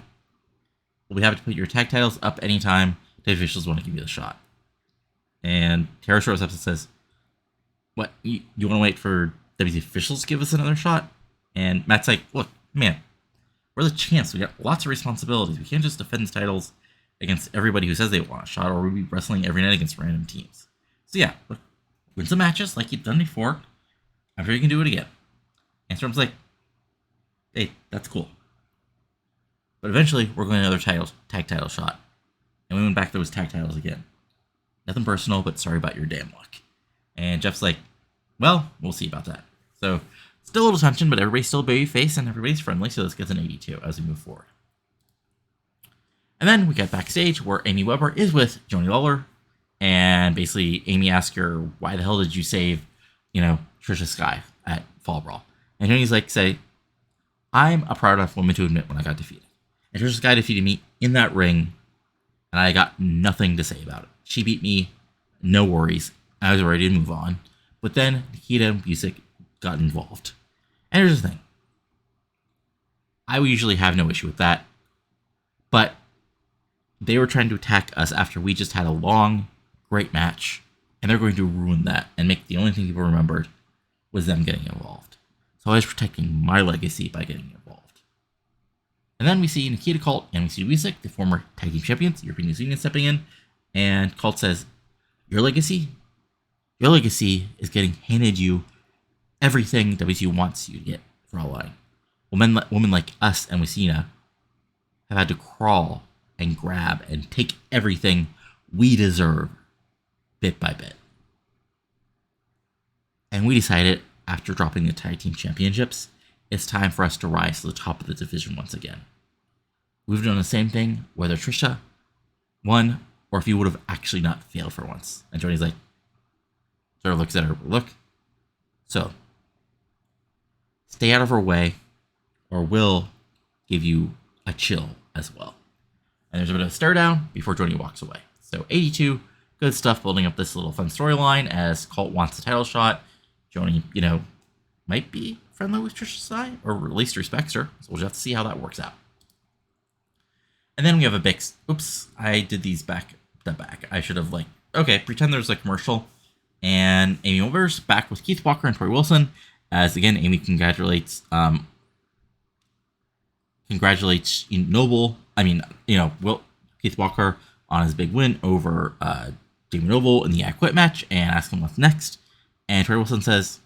we'll be happy to put your tag titles up anytime the officials want to give you the shot." And Tara shows up and says, "What, you want to wait for WC officials to give us another shot?" And Matt's like, "Look, man, we're the champs. We got lots of responsibilities. We can't just defend the titles against everybody who says they want a shot, or we'll be wrestling every night against random teams. So yeah, look, win some matches like you've done before. I'm sure you can do it again." And Storm's like, "Hey, that's cool. But eventually, we're going to another tag title shot." And we went back to those tag titles again. Nothing personal, but sorry about your damn luck. And Jeff's like, "Well, we'll see about that." So, still a little tension, but everybody's still babyface and everybody's friendly, so this gets an 82 as we move forward. And then we get backstage where Amy Weber is with Joanie Laurer, and basically Amy asks her, "Why the hell did you save, Trisha Sky at Fall Brawl?" And Joanie's like, "I'm a proud enough woman to admit when I got defeated. And Trisha Sky defeated me in that ring, and I got nothing to say about it. She beat me, no worries. I was ready to move on. But then Nikita and Busick got involved." And here's the thing. I would usually have no issue with that, but they were trying to attack us after we just had a long, great match, and they're going to ruin that and make the only thing people remembered was them getting involved. So I was protecting my legacy by getting involved. And then we see Nikita Colt and we see Busick, the former tag team champions, European Disunion, stepping in, and Colt says, Your legacy is getting handed you everything WCW wants you to get for all line. Women like us and Wissina have had to crawl and grab and take everything we deserve bit by bit. And we decided, after dropping the tag team championships, it's time for us to rise to the top of the division once again. We've done the same thing, whether Trisha won or if you would have actually not failed for once. And Joanie's like, sort of looks at her, "Look, so stay out of her way or we'll give you a chill as well." And there's a bit of a stare down before Joanie walks away. So 82, good stuff, building up this little fun storyline as Colt wants the title shot. Joanie, might be friendly with Trisha Sky, or at least respects her. So we'll just have to see how that works out. And then we have a big, oops, I did these back to back. I should have pretend there's a commercial. And Amy Weber's back with Keith Walker and Tori Wilson, as again, Amy congratulates Keith Walker on his big win over Damon Noble in the I Quit match, and asks him what's next. And Tori Wilson says,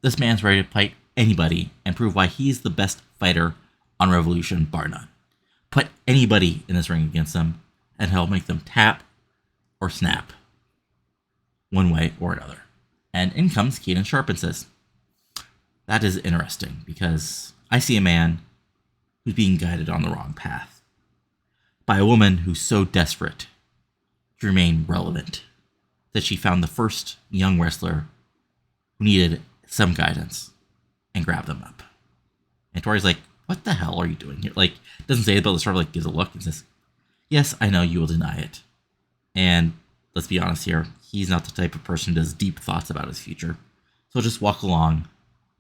"This man's ready to fight anybody and prove why he's the best fighter on Revolution, bar none. Put anybody in this ring against him, and he'll make them tap or snap one way or another." And in comes Keenan Sharp and says, that is interesting because I see a man who's being guided on the wrong path by a woman who's so desperate to remain relevant that she found the first young wrestler who needed some guidance and grabbed them up. And Tori's like, what the hell are you doing here? Like, doesn't say it, but sort of like gives a look and says, yes, I know you will deny it. And let's be honest here, he's not the type of person who does deep thoughts about his future. So just walk along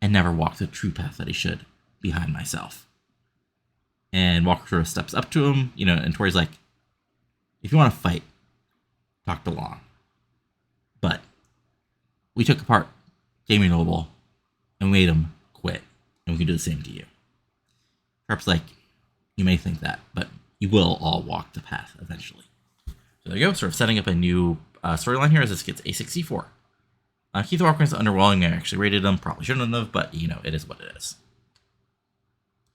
and never walk the true path that he should behind myself. And Walker sort of steps up to him, and Tori's like, if you want to fight, talk to Long. But we took apart Jamie Noble and we made him quit. And we can do the same to you. Sharp's like, you may think that, but you will all walk the path eventually. So there you go, sort of setting up a new storyline here as this gets a 64. Keith Walker's underwhelming. I actually rated him. Probably shouldn't have, but, it is what it is.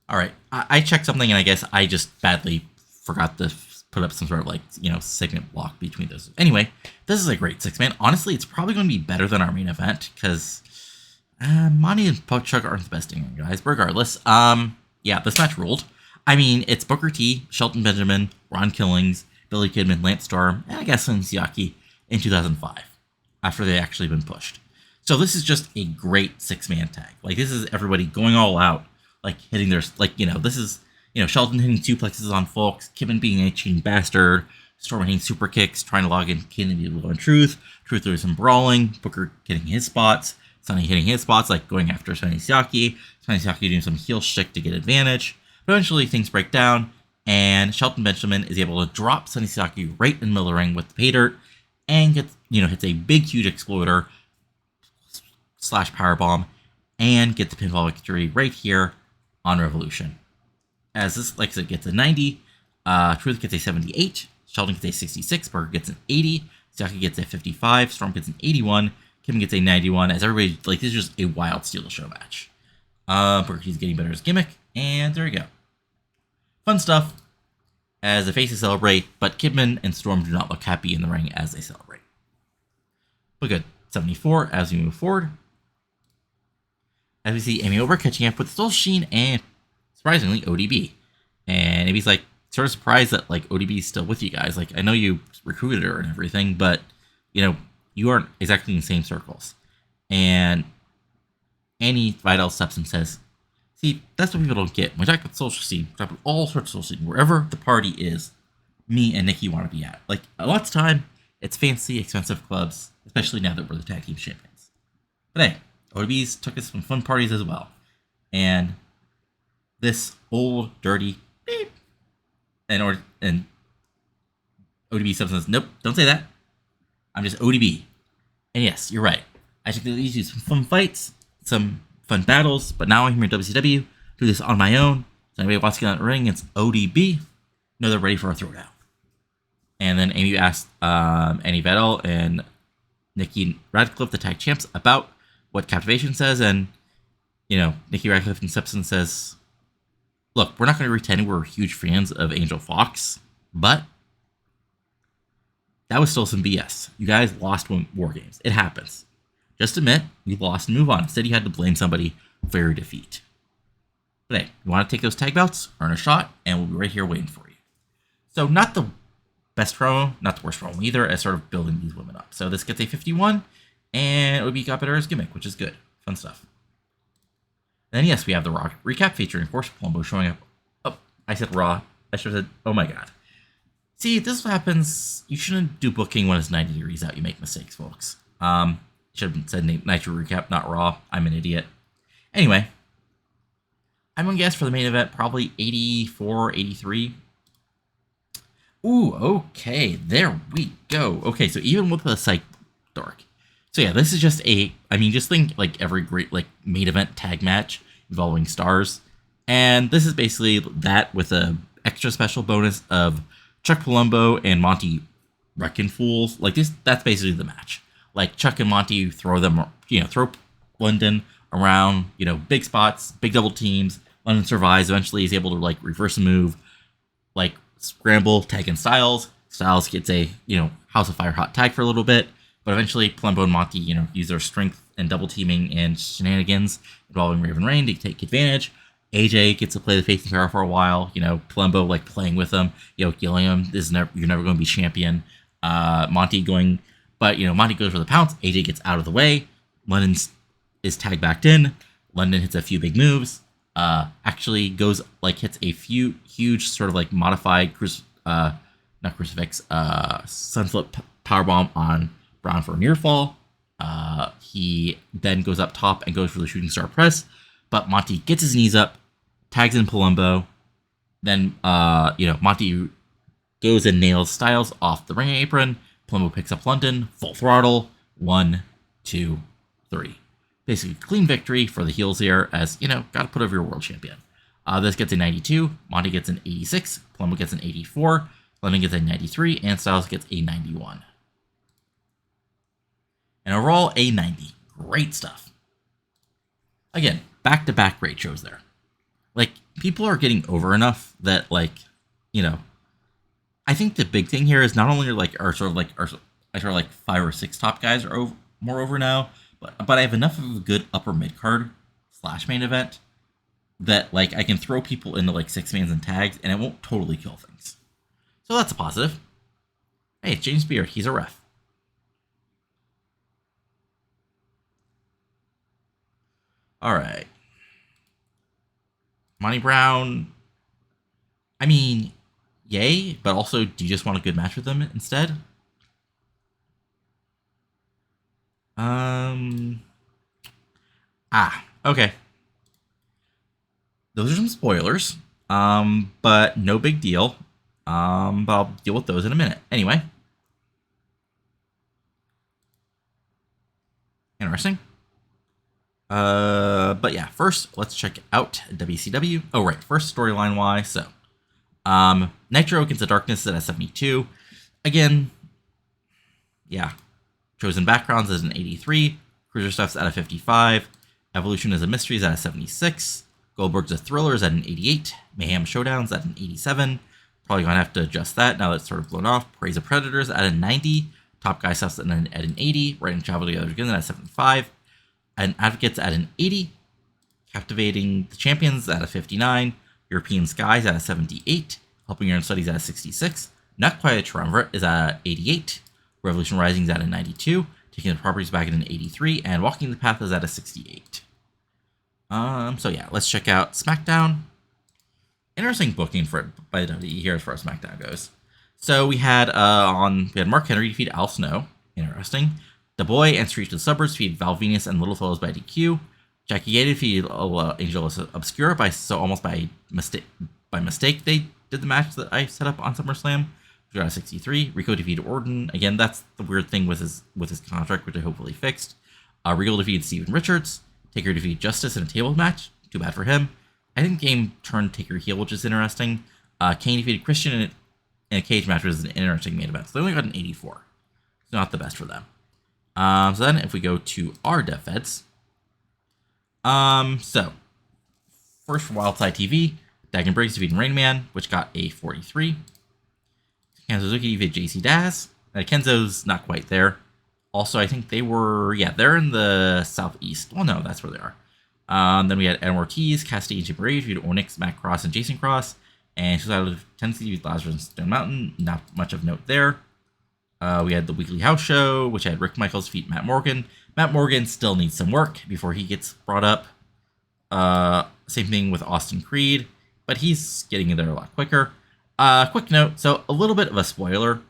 All right, I checked something, and I guess I just badly forgot to put up some sort of, segment block between those. Anyway, this is a great six-man. Honestly, it's probably going to be better than our main event, because Monty and Chuck aren't the best thing, guys. Regardless, yeah, this match ruled. I mean, it's Booker T, Shelton Benjamin, Ron Killings, Billy Kidman, Lance Storm, and I guess Sonny Siaki in 2005, after they actually been pushed. So this is just a great six-man tag. Like, this is everybody going all out, like, hitting their, this is, Shelton hitting suplexes on folks, Kidman being a cheating bastard, Storm hitting super kicks, trying to log in Kanyon and Truth doing some brawling, Booker getting his spots, Sonny hitting his spots, like going after Sonny Siaki doing some heel shtick to get advantage. But eventually things break down, and Shelton Benjamin is able to drop Sonny Siaki right in the middle of the ring with the pay dirt, and gets, hits a big, huge exploder / powerbomb, and gets the pinfall victory right here on Revolution. As this, like I said, gets a 90, Truth gets a 78, Shelton gets a 66, Booker gets an 80, Siaki gets a 55, Storm gets an 81, Kim gets a 91, as everybody, this is just a wild steal the show match. Booker T's getting better as gimmick, and there we go. Fun stuff, as the faces celebrate, but Kidman and Storm do not look happy in the ring as they celebrate. But good, 74 as we move forward. As we see Amy Over catching up with Soul Sheen and, surprisingly, ODB. And Amy's sort of surprised that, ODB is still with you guys. I know you recruited her and everything, but, you aren't exactly in the same circles. And Annie Vidal steps and says, see, that's what people don't get. When we talk about social scene, we talk about all sorts of social scene. Wherever the party is, me and Nikki want to be at. A lot of time, it's fancy, expensive clubs, especially now that we're the tag team champions. But hey, ODB's took us some fun parties as well. And this old, dirty beep. And ODB steps and says, nope, don't say that. I'm just ODB. And yes, you're right. I took these do some fun fights, some fun battles, but now I'm here in WCW, do this on my own. So anybody wants to get on the ring against ODB, know they're ready for a throwdown. And then Amy asked Annie Vettel and Nikki Radcliffe, the tag champs, about what Captivation says, and, Nikki Radcliffe steps and says, look, we're not going to pretend we're huge fans of Angel Foxx, but that was still some BS. You guys lost War Games. It happens. Just admit you lost and move on. Instead, you had to blame somebody for your defeat. But hey, you want to take those tag belts, earn a shot, and we'll be right here waiting for you. So not the best promo, not the worst promo either, as sort of building these women up. So this gets a 51, and OB got better as gimmick, which is good. Fun stuff. And then yes, we have the Raw recap featuring, of course, Palumbo showing up. Oh, I said Raw. I should have said, oh my god. See, this is what happens. You shouldn't do booking when it's 90 degrees out. You make mistakes, folks. Should have said Nitro recap, not Raw. I'm an idiot. Anyway, I'm going to guess for the main event, probably 84, 83. Ooh, okay. There we go. Okay, so even with the psych dork. So yeah, this is just just think every great main event tag match involving stars. And this is basically that with a extra special bonus of Chuck Palumbo and Monty wrecking fools. That's basically the match. Chuck and Monty throw London around, big spots, big double teams. London survives. Eventually he's able to reverse a move, scramble, tag in Styles. Styles gets a, House of Fire hot tag for a little bit. But eventually, Palumbo and Monty, use their strength and double teaming and shenanigans involving Raven Rain to take advantage. AJ gets to play the face and power for a while. Palumbo like playing with him, yelling him, you're never going to be champion. Monty going, but Monty goes for the pounce. AJ gets out of the way. London is tagged back in. London hits a few big moves. Actually goes hits a few huge sort of modified not crucifix, sunflip powerbomb on Brown for a near fall. He then goes up top and goes for the shooting star press, but Monty gets his knees up, tags in Palumbo. Then Monty goes and nails Styles off the ring apron. Palumbo picks up London, full throttle, 1, 2, 3. Basically, clean victory for the heels here, as, gotta put over your world champion. This gets a 92, Monty gets an 86, Palumbo gets an 84, London gets a 93, and Styles gets a 91. And overall, a 90. Great stuff. Again, back-to-back great shows there. People are getting over enough that, I think the big thing here is not only our 5 or 6 top guys are more over now, but I have enough of a good upper mid card / main event that I can throw people into 6-mans and tags and it won't totally kill things. So that's a positive. Hey, it's James Beard. He's a ref. All right. Monty Brown. I mean, yay, but also, do you just want a good match with them instead? Okay. Those are some spoilers. But no big deal. But I'll deal with those in a minute. Anyway. Interesting. But yeah, first, let's check out WCW. Oh, right. First, storyline-wise. So, Nitro against the Darkness at a 72. Again, yeah. Chosen Backgrounds is an 83. Cruiser Stuff's at a 55. Evolution is a Mysteries at a 76. Goldberg's a Thrillers at an 88. Mayhem Showdowns at an 87. Probably gonna have to adjust that now that it's sort of blown off. Praise of Predators at a 90. Top Guy Stuff's at an 80. Wright and Chavo together again at a 75. And Advocates at an 80. Captivating the Champions at a 59. European Skies at a 78. Helping Your Own Studies at a 66. Not Quite a Triumvirate is at 88. Revolution Rising is at a 92. Taking the Properties back at an 83. And Walking the Path is at a 68. So yeah, let's check out SmackDown. Interesting booking by WWE here as far as SmackDown goes. So we had Mark Henry defeat Al Snow. Interesting. The Boy and Street to the Suburbs defeated Val Venus and Little Fellows by DQ. Jackie Gay defeated Angel Obscura almost by mistake. They did the match that I set up on SummerSlam. We got a 63. Rico defeated Orton. Again, that's the weird thing with his contract, which I hopefully fixed. Regal defeated Steven Richards. Taker defeated Justice in a tables match. Too bad for him. I think the game turned Taker heel, which is interesting. Kane defeated Christian in a cage match, which is an interesting main event. So they only got an 84. It's not the best for them. So then if we go to our Dev Feds. So first for Wildside TV, Dagon Briggs defeated Rain Man, which got a 43. Kenzo Suzuki defeated JC Daz. Kenzo's not quite there. Also, I think they're in the southeast. Well, no, that's where they are. Then we had Adam Ortiz, Cassidy, and Jim Ray defeated Onyx, Matt Cross, and Jason Cross. And Suicidal Tendency defeated Lazarus and Stone Mountain. Not much of note there. We had the Weekly House Show, which had Rick Michaels defeat Matt Morgan. Matt Morgan still needs some work before he gets brought up. Same thing with Austin Creed, but he's getting in there a lot quicker. Quick note, so a little bit of a spoiler.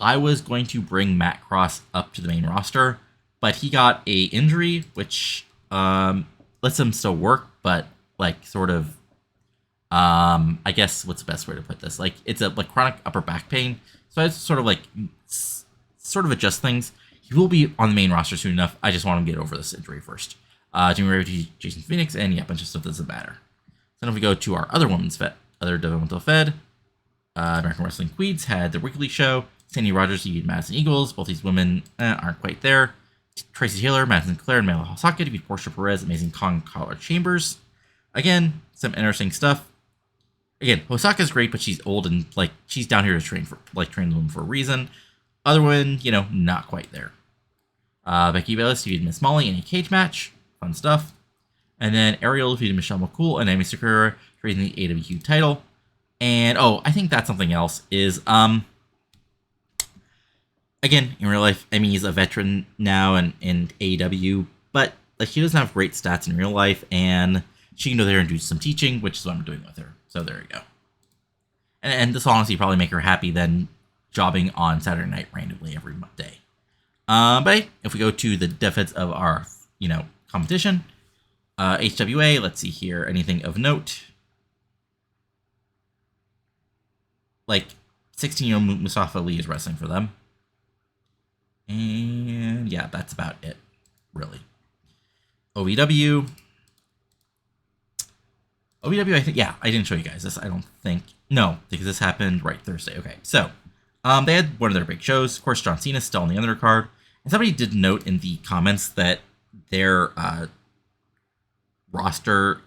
I was going to bring Matt Cross up to the main roster, but he got a injury, which lets him still work, but I guess what's the best way to put this? It's a chronic upper back pain, so I sort of adjust things. He will be on the main roster soon enough. I just want him to get over this injury first. Jimmy Ray, Jason Phoenix, and a bunch of stuff doesn't matter. Then if we go to our other other developmental fed, American Wrestling Queens had the weekly show. Sandy Rogers defeated Madison Eagles. Both these women aren't quite there. Tracy Taylor, Madison Clare, and Mela Hosaka defeated Portia Perez, Amazing Kong, Collar Chambers. Again, some interesting stuff. Again, Hosaka's great, but she's old and she's down here to train them for a reason. Other one, not quite there. Becky Bayless defeated Miss Molly in a cage match. Fun stuff. And then Ariel defeated Michelle McCool and Amy Sakura, raising the AWQ title. And, I think that's something else, is, again, in real life, Emmy's a veteran now in AEW, but, like, she doesn't have great stats in real life, and she can go there and do some teaching, which is what I'm doing with her. So there you go. And this will honestly probably make her happy than jobbing on Saturday night randomly every day. But hey, if we go to the defense of our, competition, HWA, let's see here, anything of note. Like, 16-year-old Mustafa Ali is wrestling for them. And yeah, that's about it, really. OVW, I think, yeah, I didn't show you guys this, I don't think. No, because this happened right Thursday. Okay, so they had one of their big shows. Of course, John Cena's still on the undercard. And somebody did note in the comments that their roster,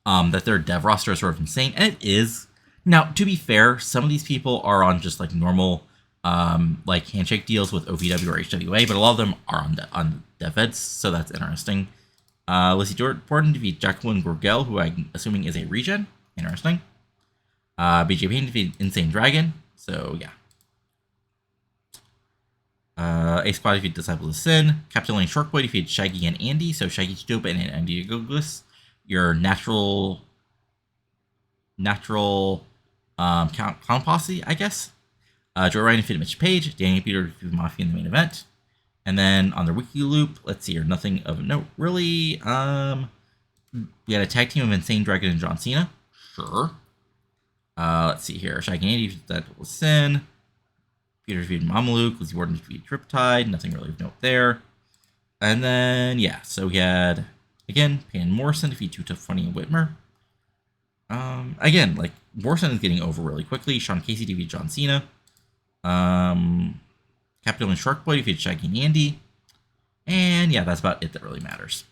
that their dev roster is sort of insane, and it is. Now, to be fair, some of these people are on just like normal, like handshake deals with OVW or HWA, but a lot of them are on dev heads, so that's interesting. Lizzie Borden defeated Jacqueline Gorgel, who I'm assuming is a regen. Interesting. BJ Payne defeated Insane Dragon, so yeah. Ace Squad defeated Disciples of Sin. Captain Lane Shortboy defeated Shaggy and Andy, so Shaggy Chidopa and Andy Douglas, your natural clown posse, I guess. Joe Ryan defeated Mitch Page. Danny Peter defeated Mafia in the main event. And then on the wiki loop, let's see here, nothing of note really. We had a tag team of Insane Dragon and John Cena. Sure. Let's see here. Shaggy and Andy defeated Sin. Peter defeated Mamaluke. Lizzie Borden defeated Triptide. Nothing really of note there. And then, yeah, so we had, again, Payne and Morrison defeat Too Tough, Funny, and Whitmer. Again, like, Morrison is getting over really quickly. Sean Casey defeated John Cena. Captain and Sharkboy defeated Shaggy and Andy. And yeah, that's about it that really matters.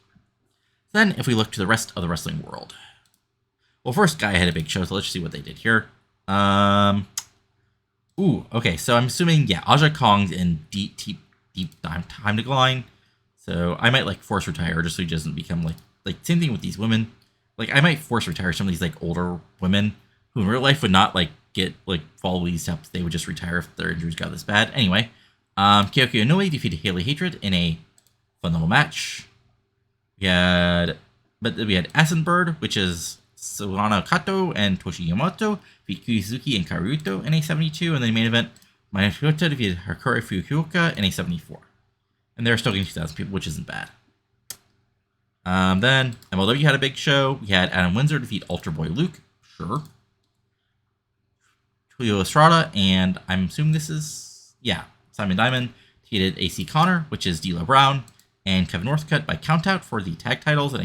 Then, if we look to the rest of the wrestling world. Well, first, Guy had a big show, so let's just see what they did here. Okay, so I'm assuming, yeah, Aja Kong's in deep time decline. So I might, like, force retire just so he doesn't become, like, same thing with these women. Like, I might force retire some of these, like, older women who in real life would not, like, follow these steps. They would just retire if their injuries got this bad. Anyway, Kyoko Inoue defeated Haley Hatred in a fun little match. We had Asenbird, which is Suwana Kato and Toshi Yamato, defeat Kuizuki and Karuto in a 72, and then the main event, Mayashota defeated Hakure Fukuoka in a 74. And they're still getting 2,000 people, which isn't bad. Then MLW had a big show. We had Adam Windsor defeat Altar Boy Luke. Sure. Julio Estrada, and I'm assuming this is, yeah, Simon Diamond defeated AC Connor, which is D'Lo Brown, and Kevin Northcutt by countout for the tag titles.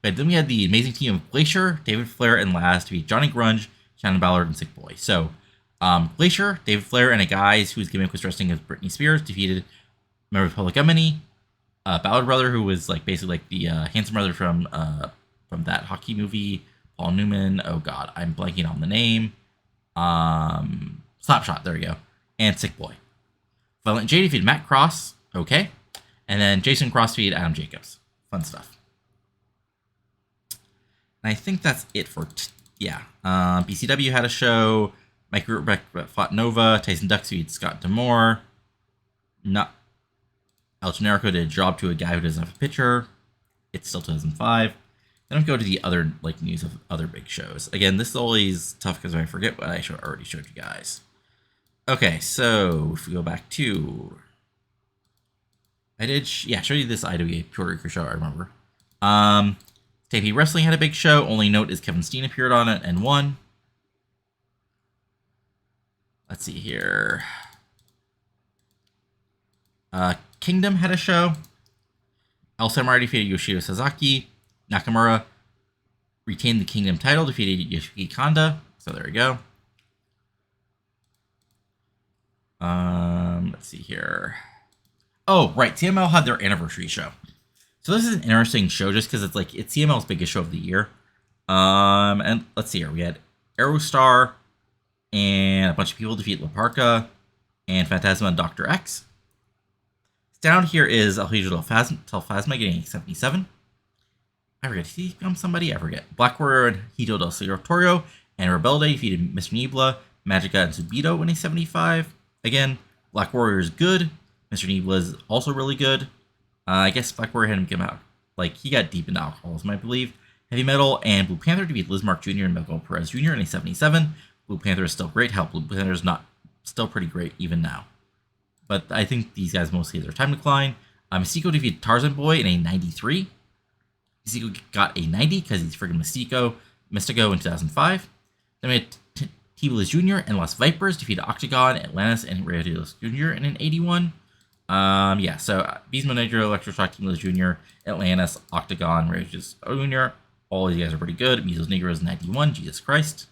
But then we had the amazing team of Glacier, David Flair, and Laz defeat Johnny Grunge, Shannon Ballard, and Sick Boy. So, Glacier, David Flair, and a guy whose gimmick was dressing as Britney Spears defeated member of Public Enemy, Ballard brother, who was like basically like the handsome brother from that hockey movie, Paul Newman. Oh God, I'm blanking on the name. Slapshot, there we go. And Sick Boy. Violent J defeated Matt Cross. Okay. And then Jason Cross defeated Adam Jacobs. Fun stuff. And I think that's it for, BCW had a show. Mike Rubeck fought Nova. Tyson Ducks defeated Scott D'Amore. El Generico did a job to a guy who doesn't have a pitcher. It's still 2005. Then we go to the other news of other big shows. Again, this is always tough because I forget what I already showed you guys. Okay, so if we go back to, I did show you this IWA Puerto Rico show. I remember. TP Wrestling had a big show. Only note is Kevin Steen appeared on it and won. Let's see here. Kingdom had a show. El Samurai defeated Yoshiro Sasaki. Nakamura retained the Kingdom title, defeated Yoshiki Kanda. So there we go. Let's see here. Oh, right. CML had their anniversary show. So this is an interesting show just because it's CML's biggest show of the year. And let's see here. We had Aerostar and a bunch of people defeat La Parca and Phantasma and Dr. X. Down here is El Hijo del Phasma getting 77. I forget, did he become somebody? I forget. Black Warrior and Hito del Territorio and Rebelde defeated Mr. Niebla, Magica, and Subito winning 75. Again, Black Warrior is good. Mr. Niebla is also really good. I guess Black Warrior had him come out. Like, he got deep into alcoholism, I believe. Heavy Metal and Blue Panther defeated Liz Mark Jr. and Miguel Perez Jr. in 77. Blue Panther is still great. Hell, Blue Panther is not still pretty great even now. But I think these guys mostly have their time decline. Mystico defeated Tarzan Boy in a 93. Mystico got a 90 because he's freaking Mystico in 2005. Then we had T-Bliss Jr. and Los Vipers defeated Octagon, Atlantis, and Radiolus Jr. in an 81. Yeah, so Beastman Nitro, Electroshock, T-Bliss Jr., Atlantis, Octagon, Radiolus Jr. All these guys are pretty good. Measles Negros 91, Jesus Christ.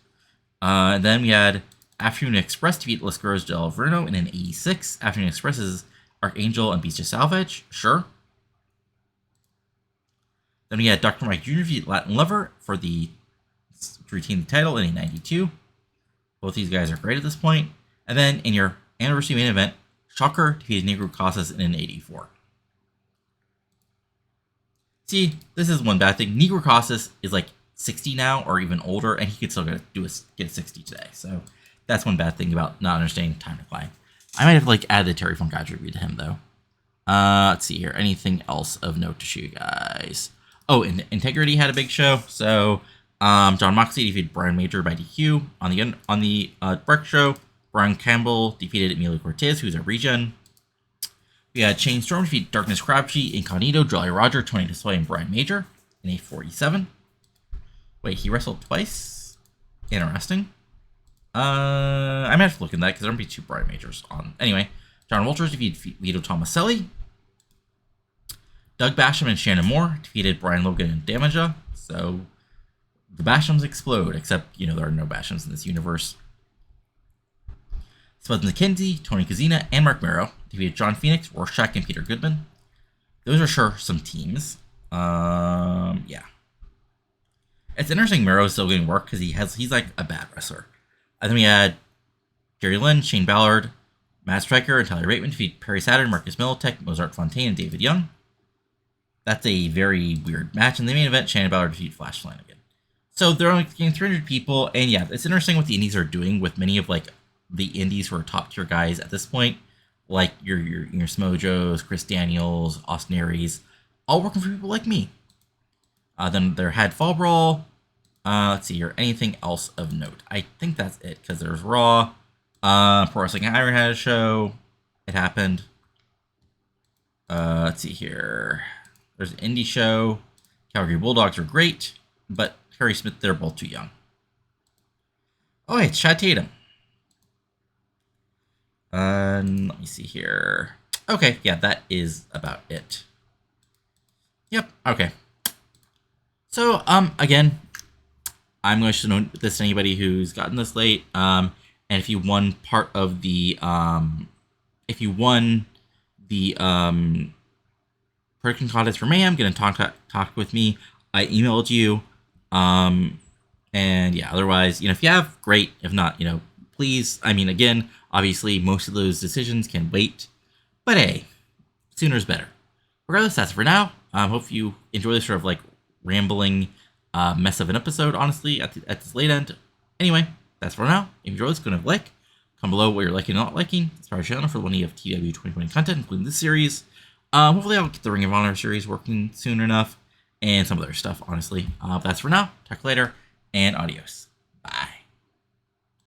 And then we had Afternoon Express defeat Los Guerreros del Verno in an 86. Afternoon Express is Archangel and Beast of Salvage, sure. Then we had Dr. Mike Jr. defeat Latin Lover to retain the title in a 92. Both these guys are great at this point. And then in your anniversary main event, Shocker defeated Negro Casas in an 84. See, this is one bad thing. Negro Casas is like 60 now or even older, and he could still get a 60 today. So that's one bad thing about not understanding time decline. I might have like add the Terry Funk attribute to him though. Let's see here. Anything else of note to show you guys? Oh, and Integrity had a big show. So John Moxley defeated Brian Major by DQ. On the Break show, Brian Campbell defeated Emilio Cortez, who's a regen. We had Shane Storm defeat Darkness Crabtree, Incognito, Jolly Roger, Tony Display, and Brian Major in a 47. Wait, he wrestled twice? Interesting. I might have to look at that because there won't be two Brian Majors on. Anyway, John Walters defeated Vito Tomaselli. Doug Basham and Shannon Moore defeated Brian Logan and Damaja. So the Bashams explode, except, there are no Bashams in this universe. Spuds McKenzie, Tony Kazina, and Mark Mero defeated John Phoenix, Rorschach, and Peter Goodman. Those are sure some teams. Yeah. It's interesting Mero's still getting work because he's like a bad wrestler. And then we had Jerry Lynn, Shane Ballard, Matt Stryker, and Tyler Bateman defeat Perry Saturn, Marcus Militech, Mozart Fontaine, and David Young. That's a very weird match. In the main event, Shannon Ballard defeat Flash Flanagan. So they're only getting 300 people, and yeah, it's interesting what the indies are doing with many of like the indies who are top tier guys at this point, like your Smojos, Chris Daniels, Austin Aries, all working for people like me. Then there had Fall Brawl. Let's see here. Anything else of note? I think that's it, because there's Raw. Pro Wrestling Iron had a show. It happened. Let's see here. There's an indie show. Calgary Bulldogs are great, but Harry Smith, they're both too young. Oh, hey, it's Chad Tatum. Let me see here. Okay, yeah, that is about it. Yep, okay. So, again, I'm going to know this to anybody who's gotten this late. And if you won part of the, prediction contest for Mayhem, get in talk with me. I emailed you. And yeah, otherwise, if you have, great. If not, please. I mean, again, obviously, most of those decisions can wait. But hey, sooner is better. Regardless, that's for now. Hope you enjoy this sort of like rambling mess of an episode, honestly, at this late end. Anyway, that's for now. If you enjoy this, go and like. Comment below what you're liking and not liking. Subscribe to our channel for plenty of TEW 2020 content, including this series. Hopefully I'll get the Ring of Honor series working soon enough. And some other stuff, honestly. That's for now. Talk later. And adios. Bye.